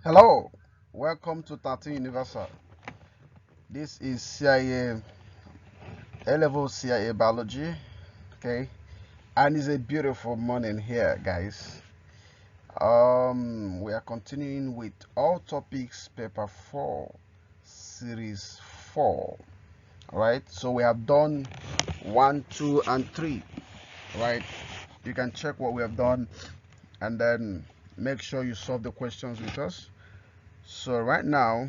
Hello, welcome to 13 Universal. This is CIA A-level CIA biology, okay? And it's a beautiful morning here, guys. We are continuing with all topics paper 4, series 4. All right, so we have done 1, 2, and 3. Right, you can check what we have done and then make sure you solve the questions with us. So right now,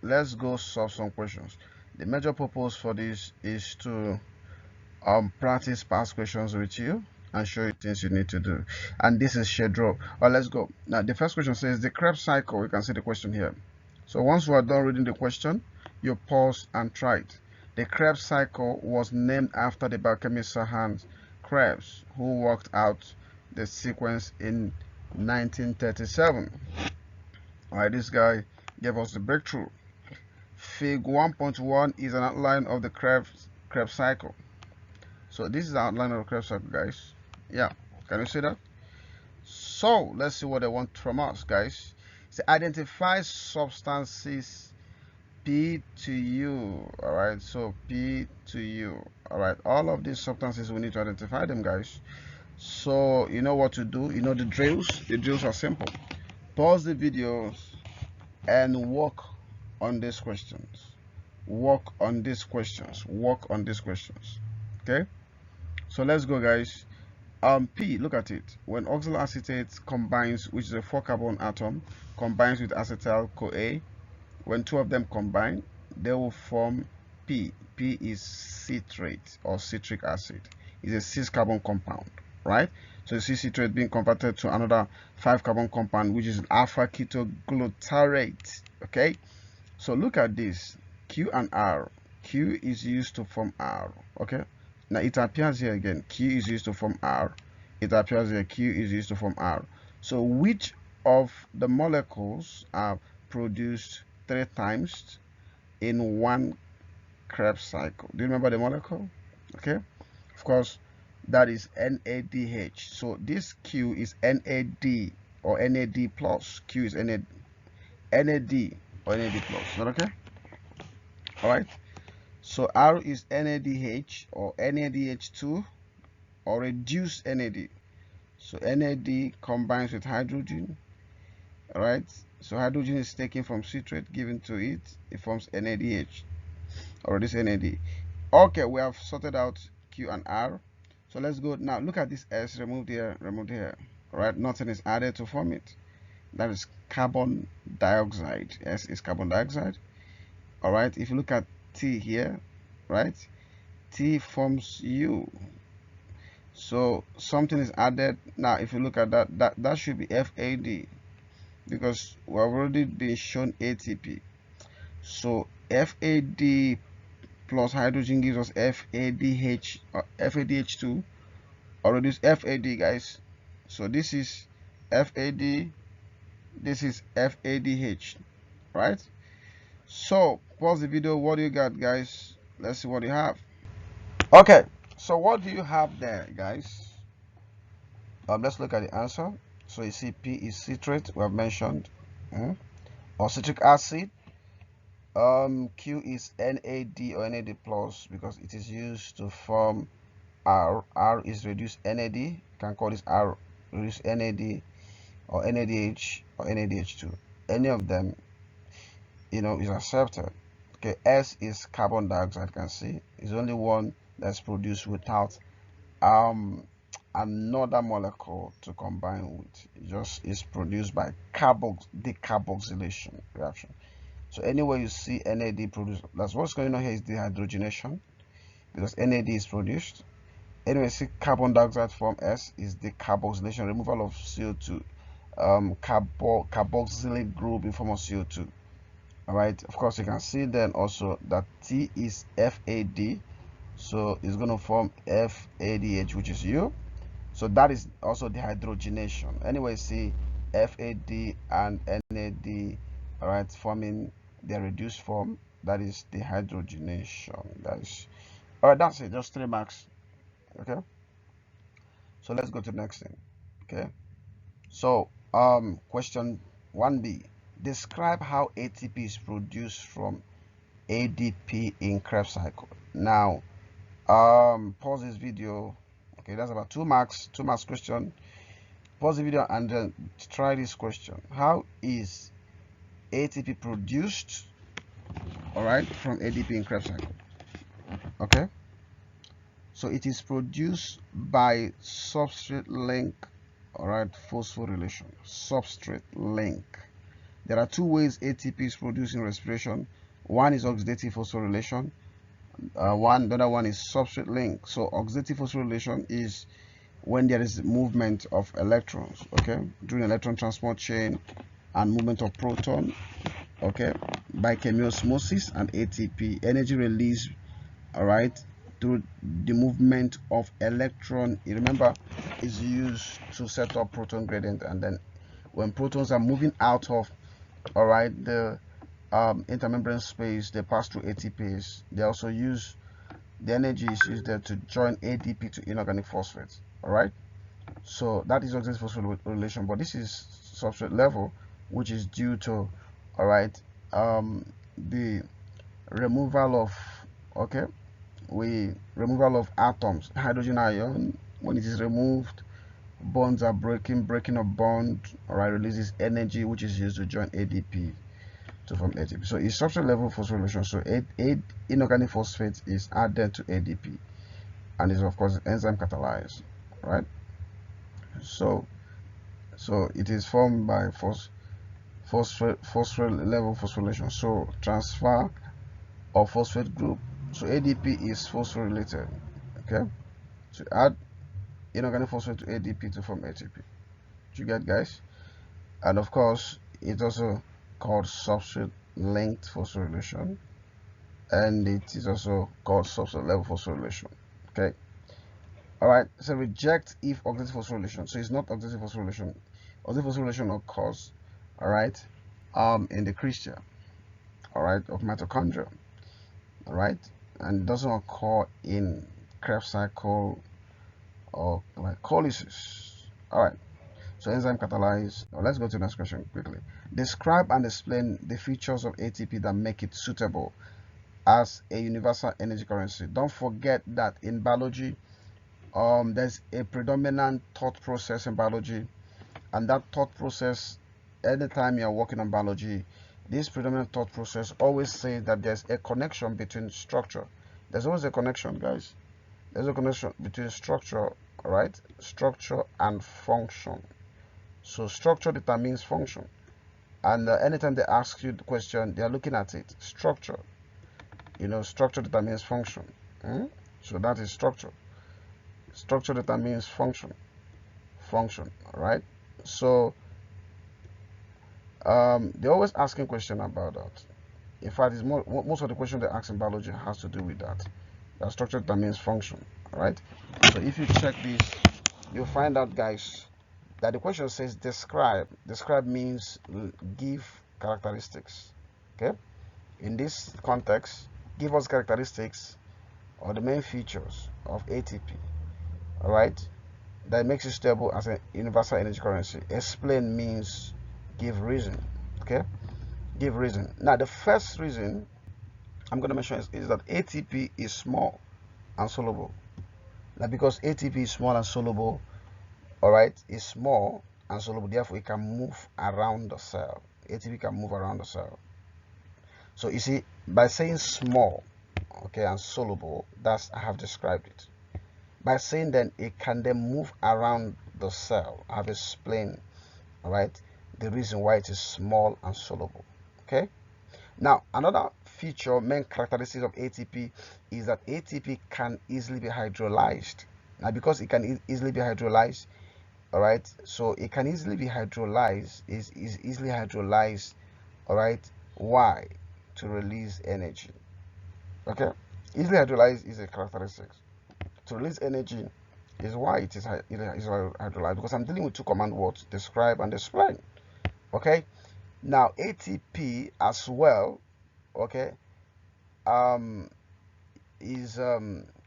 let's go solve some questions. The major purpose for this is to practice past questions with you and show you things you need to do. And this is schedule. Well, let's go. Now, the first question says the Krebs cycle. You can see the question here. So once you are done reading the question, you pause and try it. The Krebs cycle was named after the biochemist Sir Hans Krebs, who worked out the sequence in 1937. All right, this guy gave us the breakthrough. Fig 1.1 is an outline of the Krebs cycle. So this is the outline of the Krebs cycle, guys. Yeah, can you see that? So let's see what they want from us, guys. So identify substances P to U. All right, so P to U. All right, all of these substances we need to identify them, guys. So you know what to do. You know the drills. The drills are simple. Pause the videos and work on these questions. Work on these questions. Work on these questions. Okay. So let's go, guys. P, look at it. When oxaloacetate combines, which is a 4-carbon atom, combines with acetyl CoA, when two of them combine, they will form P. P is citrate or citric acid. It's a 6-carbon compound, right? So you see citrate being converted to another 5-carbon compound, which is alpha ketoglutarate. Okay. So look at this. Q and R. Q is used to form R. Okay. Now it appears here again. Q is used to form R. It appears here. Q is used to form R. So which of the molecules are produced 3 times in one Krebs cycle? Do you remember the molecule? Okay. Of course, that is NADH. So this Q is NAD or NAD plus. Q is NAD or NAD plus. Is that okay? All right. So R is NADH or NADH2 or reduced NAD. So NAD combines with hydrogen. All right. So hydrogen is taken from citrate given to it. It forms NADH or this NAD. Okay, we have sorted out Q and R. So let's go now. Look at this S. Removed here. Removed here. All right. Nothing is added to form it. That is carbon dioxide. S is carbon dioxide. All right. If you look at T here, right? T forms U. So something is added. Now, if you look at that should be FAD because we have already been shown ATP. So FAD plus hydrogen gives us FADH or FADH2 or reduce FAD, guys. So this is FAD, this is FADH, right? So pause the video. What do you got, guys? Let's see what you have. Okay, so what do you have there, guys? Let's look at the answer. So you see P is citrate, we have mentioned, or citric acid. Q is NAD or NAD plus because it is used to form R. R is reduced NAD. You can call this R reduced NAD or NADH or NADH2. Any of them, is accepted. Okay, S is carbon dioxide. You can see it's only one that's produced without another molecule to combine with. It just is produced by decarboxylation reaction. So anywhere you see NAD produced, that's what's going on here is dehydrogenation because NAD is produced. Anyway, see carbon dioxide form S is decarboxylation, removal of CO2, carboxylate group in form of CO2. All right. Of course, you can see then also that T is FAD, so it's going to form FADH, which is U. So that is also dehydrogenation. Anyway, see FAD and NAD, all right, forming the reduced form. That is dehydrogenation, guys. All right, that's it. Just 3 marks. Okay. So let's go to the next thing. Okay. So question 1B. Describe how ATP is produced from ADP in Krebs cycle. Now, pause this video. Okay, that's about 2 marks question. Pause the video and then try this question. How is ATP produced, all right, from ADP in Krebs cycle? Okay, so it is produced by substrate link, all right, phosphorylation. Substrate link. There are 2 ways ATP is produced in respiration. One is oxidative phosphorylation. The other one is substrate link. So oxidative phosphorylation is when there is movement of electrons, okay, during electron transport chain and movement of proton, okay, by chemiosmosis and ATP, energy released, all right, through the movement of electron. You remember, is used to set up proton gradient, and then when protons are moving out of, all right, the intermembrane space, they pass through ATPs. They also use the energy is used there to join ADP to inorganic phosphates. All right, so that is oxidative phosphorylation, but this is substrate level, which is due to, all right, the removal of, okay, removal of atoms, hydrogen ion. When it is removed, bonds are breaking of bond, all right, releases energy, which is used to join ADP to form ATP. So it's substrate level phosphorylation. So inorganic phosphate is added to ADP, and is of course enzyme catalyzed, right? So it is formed by phosphate level phosphorylation. So transfer of phosphate group. So ADP is phosphorylated, okay, to add inorganic phosphate to ADP to form ATP. Do you get, guys? And of course, it's also called substrate linked phosphorylation, and it is also called substrate level phosphorylation. Okay, all right. So reject if oxidative phosphorylation. So it's not oxidative phosphorylation. Oxidative phosphorylation occurs, all right, in the crystal, all right, of mitochondria, all right, and it doesn't occur in Krebs cycle or glycolysis. All right. So enzyme catalyzed. Now let's go to the next question quickly. Describe and explain the features of ATP that make it suitable as a universal energy currency. Don't forget that in biology, there's a predominant thought process in biology, and that thought process, anytime you're working on biology, this predominant thought process always says that there's a connection between structure. There's always a connection, guys. There's a connection between structure, right? Structure and function. So structure determines function, and anytime they ask you the question, they are looking at it. Structure, you know, structure determines function. So that is structure. Structure determines function. Function, all right? So they're always asking question about that. In fact, it's most of the question they ask in biology has to do with that. That structure determines function, all right? So if you check this, you'll find out, guys, that the question says describe. Describe means give characteristics. Okay, in this context, give us characteristics or the main features of ATP, all right, that makes it stable as a universal energy currency. Explain means give reason. Okay, give reason. Now the first reason I'm going to mention is that ATP is small and soluble. Now because ATP is small and soluble, all right, is small and soluble, therefore it can move around the cell. ATP can move around the cell. So you see, by saying small, okay, and soluble, that's, I have described it. By saying then it can then move around the cell, I have explained, all right, the reason why it is small and soluble. Okay, now another feature, main characteristics of ATP is that ATP can easily be hydrolyzed. Now because it can easily be hydrolyzed, all right, so it can easily be hydrolyzed, is easily hydrolyzed, all right, why? To release energy. Okay, easily hydrolyzed is a characteristic. To release energy is why it is hydrolyzed, because I'm dealing with 2 command words, describe and explain. Okay, now ATP as well, okay, it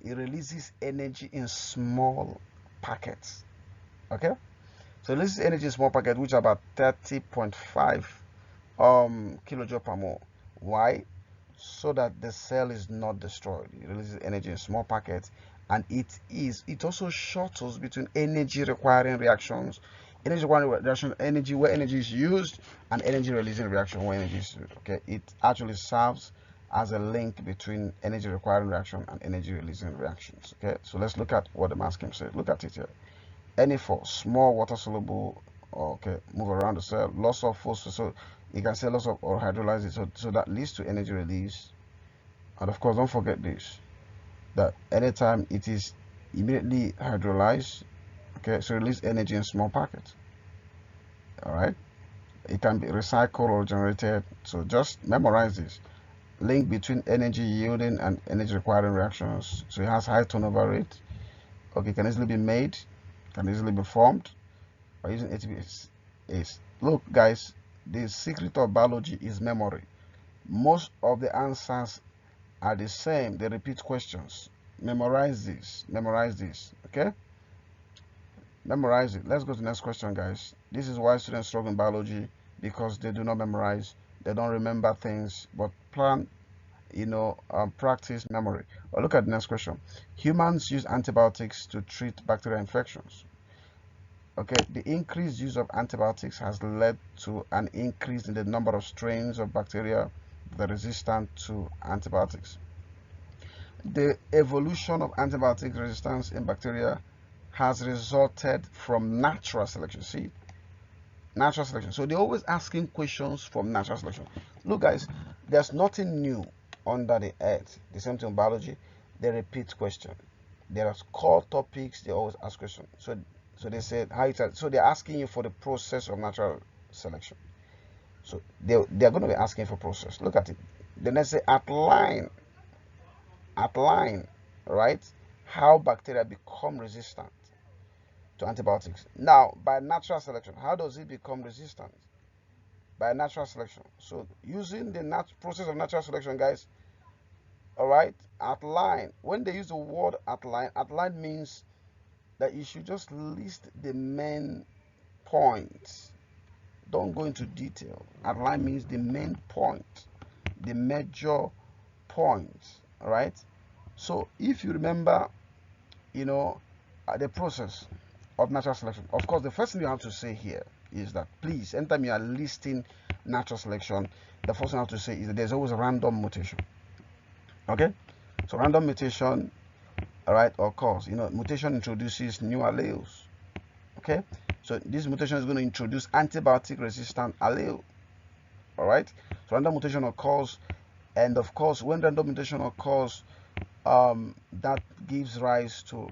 releases energy in small packets. Okay, so this is energy in small packet, which are about 30.5 kilojoule per mole. Why? So that the cell is not destroyed. It releases energy in small packets, and it also shuttles between energy requiring reactions, energy where energy is used, and energy releasing reaction where energy is used. Okay, it actually serves as a link between energy requiring reaction and energy releasing reactions. Okay, so let's look at what the mass scheme says. Look at it here. Na4, small water soluble, okay, move around the cell, loss of phosphorus, so you can say loss of or hydrolyze it, so that leads to energy release. And of course, don't forget this, that anytime it is immediately hydrolyzed, okay, so release energy in small packets. All right, it can be recycled or generated, so just memorize this link between energy yielding and energy requiring reactions. So it has high turnover rate, okay, can easily be made, can easily be formed by using ATP. Is look guys, the secret of biology is memory. Most of the answers are the same. They repeat questions. Memorize this, okay, memorize it. Let's go to the next question, guys. This is why students struggle in biology, because they do not memorize, they don't remember things, but practice memory. Or look at the next question. Humans use antibiotics to treat bacterial infections. Okay, the increased use of antibiotics has led to an increase in the number of strains of bacteria that are resistant to antibiotics. The evolution of antibiotic resistance in bacteria has resulted from natural selection. See, natural selection. So they're always asking questions from natural selection. Look, guys, there's nothing new under the earth. The same thing in biology. They repeat question. There are core topics. They always ask questions. So they said how it's so they're asking you for the process of natural selection. So they're going to be asking for process. Look at it. Then they say outline, right? How bacteria become resistant to antibiotics. Now, by natural selection, how does it become resistant? By natural selection. So using the process of natural selection, guys. All right. Outline. When they use the word outline means that you should just list the main points. Don't go into detail. Outline means the main point, the major points. All right. So if you remember, the process of natural selection, of course, the first thing you have to say here is that, please, anytime you are listing natural selection, the first thing I have to say is that there's always a random mutation. Okay. So random mutation, all right, occurs. Mutation introduces new alleles. Okay, so this mutation is going to introduce antibiotic resistant allele. All right, so random mutation occurs, and of course, when random mutation occurs, that gives rise to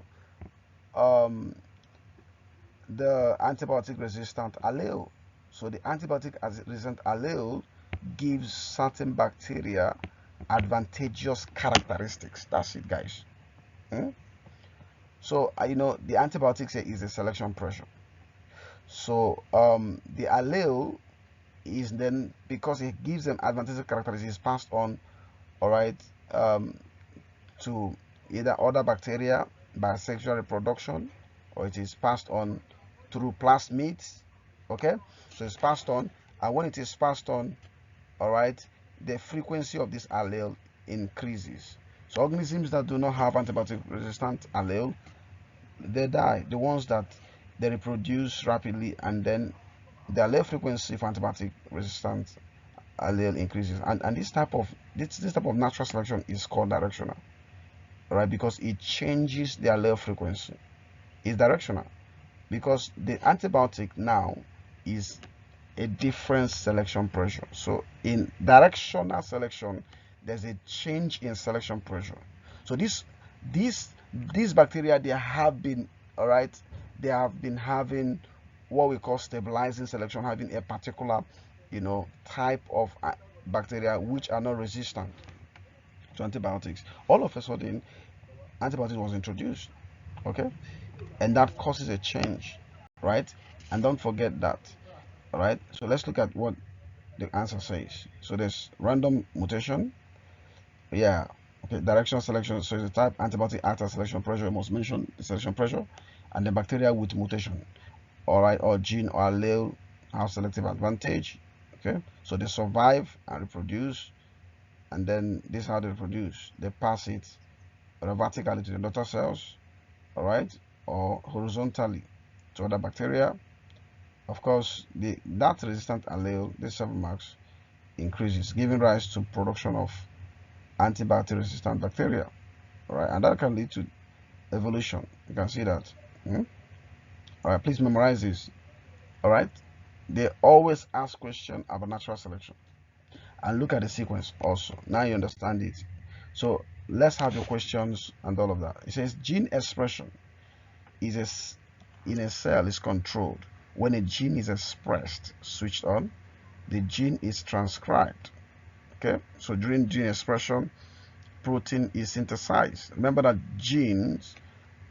the antibiotic resistant allele. So the antibiotic resistant allele gives certain bacteria advantageous characteristics. That's it, guys. So the antibiotics here is a selection pressure. So the allele is then, because it gives them advantageous characteristics, passed on, all right, to either other bacteria by sexual reproduction, or it is passed on through plasmids. Okay, so it's passed on, and when it is passed on, all right, the frequency of this allele increases. So organisms that do not have antibiotic resistant allele, they die. The ones that they reproduce rapidly, and then the allele frequency for antibiotic resistant allele increases. And this type of natural selection is called directional, right? Because it changes the allele frequency. It's directional because the antibiotic now is a different selection pressure. So in directional selection, there's a change in selection pressure. So these bacteria, they have been, all right, they have been having what we call stabilizing selection, having a particular type of bacteria which are not resistant to antibiotics. All of a sudden, antibiotics was introduced, okay, and that causes a change, right? And don't forget that. All right, so let's look at what the answer says. So there's random mutation, yeah, okay, directional selection. So the type antibiotic acts as selection pressure. I must mention the selection pressure, and the bacteria with mutation, all right, or gene or allele have selective advantage. Okay, so they survive and reproduce, and then this is how they reproduce. They pass it vertically to the daughter cells, all right, or horizontally to other bacteria. Of course, that resistant allele, the 7 marks, increases, giving rise to production of antibiotic resistant bacteria, all right, and that can lead to evolution. You can see that. All right, please memorize this. All right, they always ask questions about natural selection, and look at the sequence also. Now you understand it. So let's have your questions and all of that. It says gene expression is in a cell is controlled when a gene is expressed, switched on. The gene is transcribed. Okay, so during gene expression, protein is synthesized. Remember that genes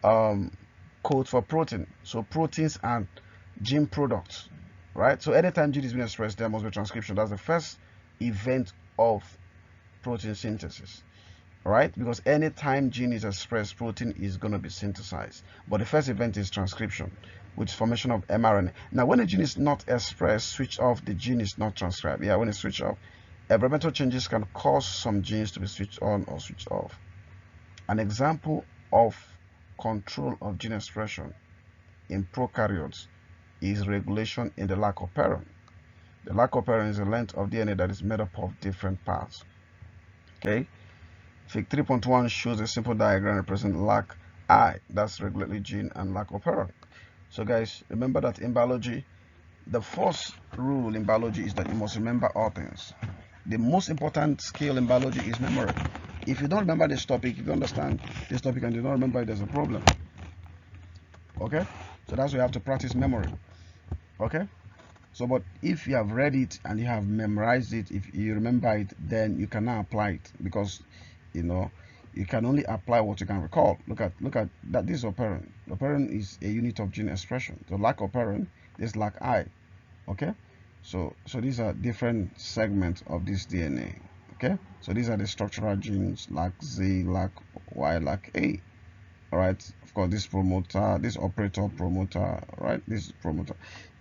code for protein, so proteins are gene products, right? So anytime gene is being expressed, there must be transcription. That's the first event of protein synthesis, right? Because anytime gene is expressed, protein is going to be synthesized. But the first event is transcription, which is formation of mRNA. Now, when a gene is not expressed, switch off, the gene is not transcribed. Yeah, when it's switched off, environmental changes can cause some genes to be switched on or switched off. An example of control of gene expression in prokaryotes is regulation in the lac operon. The lac operon is a length of DNA that is made up of different parts. Okay, Fig 3.1 shows a simple diagram representing lac I, that's regulatory gene, and lac operon. So guys, remember that in biology, the first rule in biology is that you must remember all things. The most important skill in biology is memory. If you don't remember this topic, if you understand this topic and you don't remember it, there's a problem. Okay, so that's why you have to practice memory. Okay, so but if you have read it and you have memorized it, if you remember it, then you can now apply it, because you know you can only apply what you can recall. Look at that. This is operon. Operon is a unit of gene expression. The lac operon is lac I. Okay, so these are different segments of this DNA. Okay, so these are the structural genes, lac Z, lac Y, lac A. All right, of course, this promoter, this operator, promoter, right, this promoter.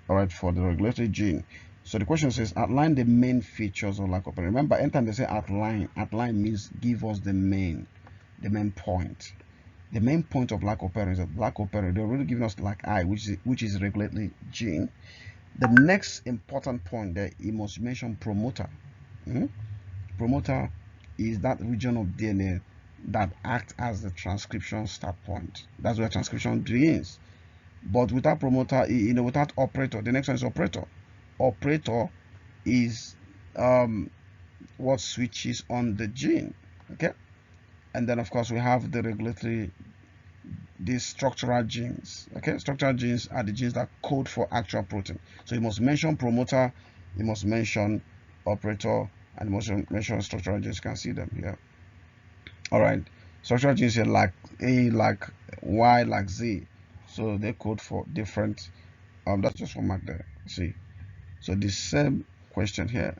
All right, for the regulatory gene. So the question says outline the main features of lac operon. Remember, anytime they say outline means give us the main point. The main point of lac operon is that lac operon, they're already giving us lac I, which is regulatory gene. The next important point that you must mention promoter. Promoter is that region of DNA that acts as the transcription start point. That's where transcription begins. But without promoter, without operator, the next one is operator. Operator is what switches on the gene. Okay, and then of course we have the regulatory, these structural genes. Okay, structural genes are the genes that code for actual protein. So you must mention promoter, you must mention operator, and you must mention structural genes. You can see them here. All right, structural genes here like A, like Y, like Z. So they code for different. That's just one mark there. See, so the same question here.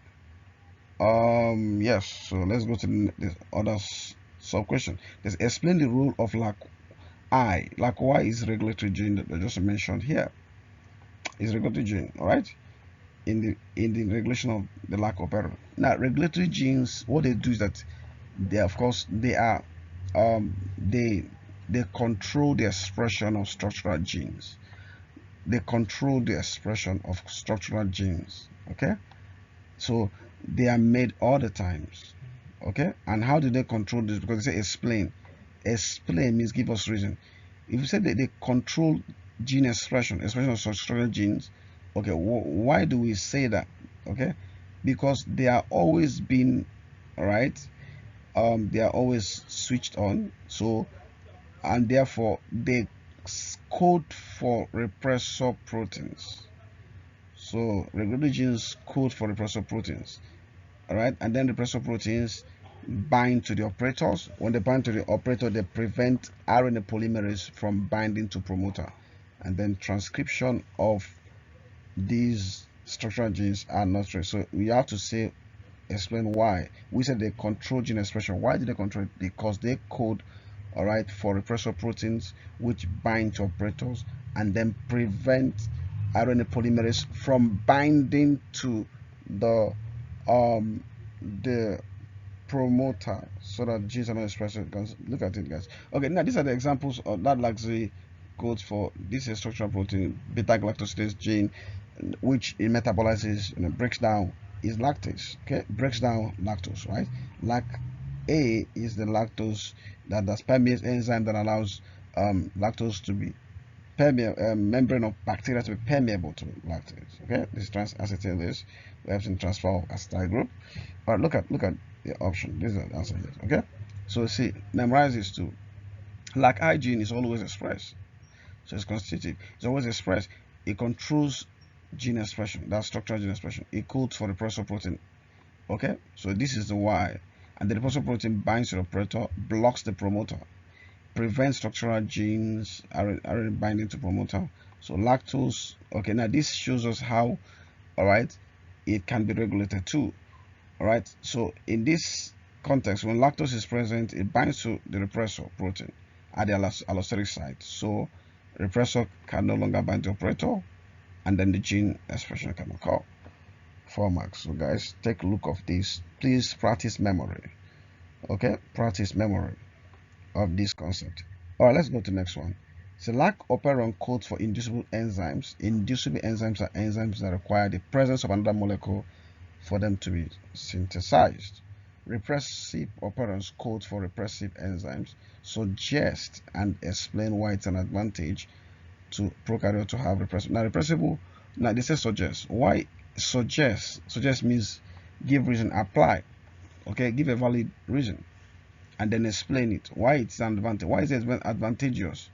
Yes. So let's go to the other sub question. Let's explain the role of lac I. Lac Y is regulatory gene that I just mentioned here. Is regulatory gene, all right? In the regulation of the lac operon. Now, regulatory genes, what they do is that they are they control the expression of structural genes. They control the expression of structural genes. Okay, so they are made all the times. Okay, and how do they control this? Because they say explain. Explain means give us reason. If you say that they control gene expression of structural genes, okay, why do we say that? Okay, because they are always being, right, they are always switched on, so, and therefore they code for repressor proteins. So regulatory genes code for repressor proteins, all right, and then repressor proteins bind to the operators. When they bind to the operator, they prevent RNA polymerase from binding to promoter, and then transcription of these structural genes are not true. So we have to say, explain why. We said they control gene expression. Why do they control it? Because they code, all right, for repressor proteins which bind to operators and then prevent RNA polymerase from binding to the um the promoter so that genes are not expressed. Look at it, guys. Okay, now these are the examples of that laxy codes for this is structural protein beta galactosidase gene, which it metabolizes and breaks down is lactase. Okay, breaks down lactose, right? Lac A is the lactose that permeates enzyme that allows lactose to be permeable, membrane of bacteria to be permeable to lactase. Okay, this is trans-acetylase. We have to transfer of acetyl group. All right, look at the option. This is the answer here. Okay, so see, memorize this too. Lac I gene is always expressed, so it's constitutive. It's always expressed. It controls gene expression. That's structural gene expression. It codes for the repressor protein. Okay, so this is the Y, and the repressor protein binds to the operator, blocks the promoter, prevents structural genes are binding to promoter. So lactose. Okay, now this shows us how, all right, it can be regulated too. All right, so in this context, when lactose is present, it binds to the repressor protein at the allosteric site, so repressor can no longer bind to operator, and then the gene expression can occur. 4 marks. So guys, take a look of this. Please practice memory. Okay, practice memory of this concept. All right, let's go to the next one. So lac operon codes for inducible enzymes. Inducible enzymes are enzymes that require the presence of another molecule for them to be synthesized. Repressive operons code for repressive enzymes. Suggest and explain why it's an advantage to prokaryote to have repressive. Now repressible, now this is suggest. Why suggest? Suggest means give reason, apply. Okay, give a valid reason, and then explain it. Why it's an advantage? Why is it advantageous?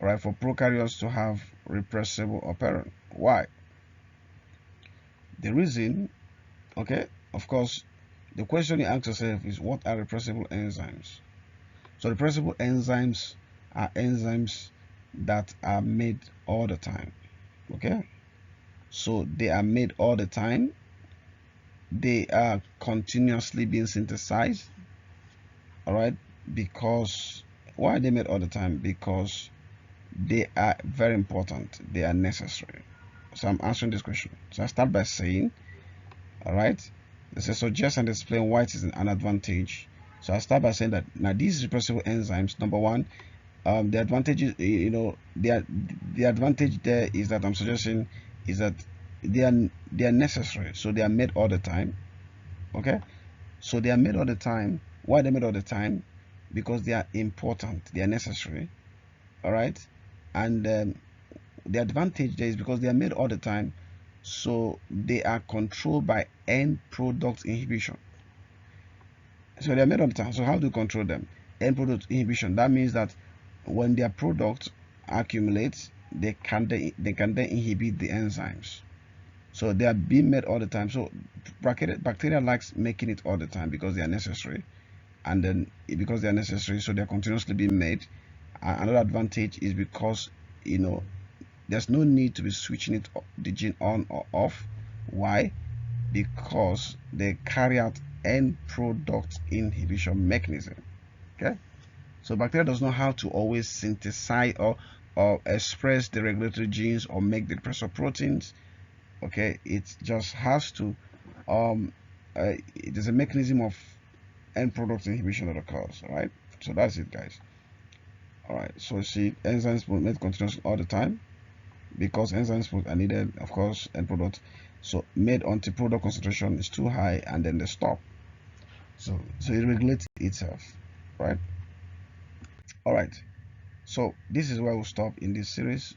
All right, for prokaryotes to have repressible operon. Why? The reason, okay, of course, the question you ask yourself is what are repressible enzymes? So repressible enzymes are enzymes that are made all the time. Okay, so they are made all the time. They are continuously being synthesized. All right, because why are they made all the time? Because they are very important. They are necessary. So I'm answering this question. So I start by saying, all right, this is suggest and explain why it is an advantage. So I start by saying that now these repressible enzymes, number one, the advantage is, you know, the advantage there is that I'm suggesting is that they are necessary. So they are made all the time. Okay, so they are made all the time. Why are they made all the time? Because they are important. They are necessary. All right, and the advantage there is because they are made all the time, so they are controlled by end product inhibition. So they are made all the time. So how do you control them? End product inhibition. That means that when their product accumulates, they can then inhibit the enzymes. So they are being made all the time. So bacteria likes making it all the time because they are necessary, and then because they are necessary, so they are continuously being made. Another advantage is because, you know, there's no need to be switching it, the gene on or off. Why? Because they carry out end product inhibition mechanism. Okay, so bacteria does not have to always synthesize or express the regulatory genes or make the repressor proteins. Okay, it just has to it is a mechanism of end product inhibition that occurs. All right, so that's it, guys. All right, so see, enzymes will made continuously all the time because enzymes are needed, of course, end product. So made until product concentration is too high, and then they stop. So it regulates itself, right? All right, so this is where we'll stop in this series,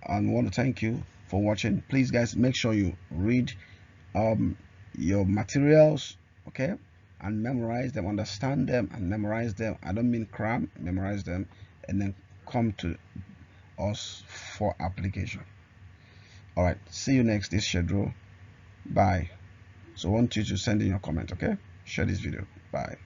and I want to thank you for watching. Please, guys, make sure you read your materials, okay, and memorize them, understand them and memorize them. I don't mean cram, memorize them, and then come to us for application. All right, see you next this schedule. Bye. So I want you to send in your comment, okay? Share this video. Bye.